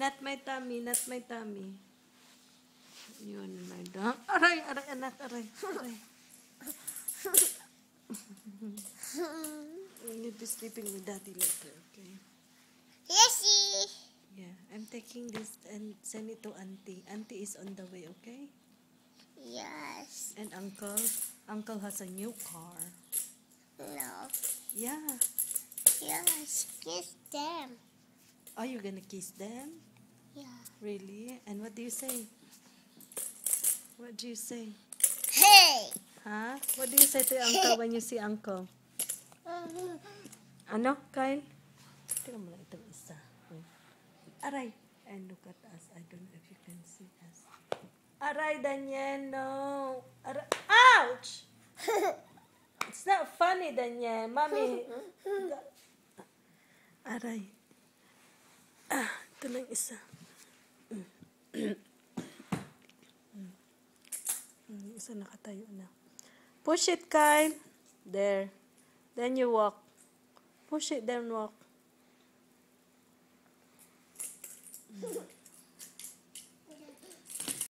not my tummy, not my tummy. Yun, my dog. Aray, anak, aray. You'll be sleeping with daddy later, okay? Yesy. Yeah, I'm taking this and send it to auntie. Auntie is on the way, okay? Yes. And uncle has a new car. No. Yeah. Yes. Kiss them. Are you gonna kiss them? Yeah. Really? And what do you say? What do you say? Hey. Huh? What do you say to uncle when you see uncle? Ano, Kyle? Tingnan mo lang itong isa. Aray! And look at us. I don't know if you can see us. Aray, Daniel, no! Aray. Ouch! It's not funny, Daniel. Mommy. Aray. Ito lang isa. Isa nakatayo na. Push it, Kyle. There. Then you walk. Push it, then walk.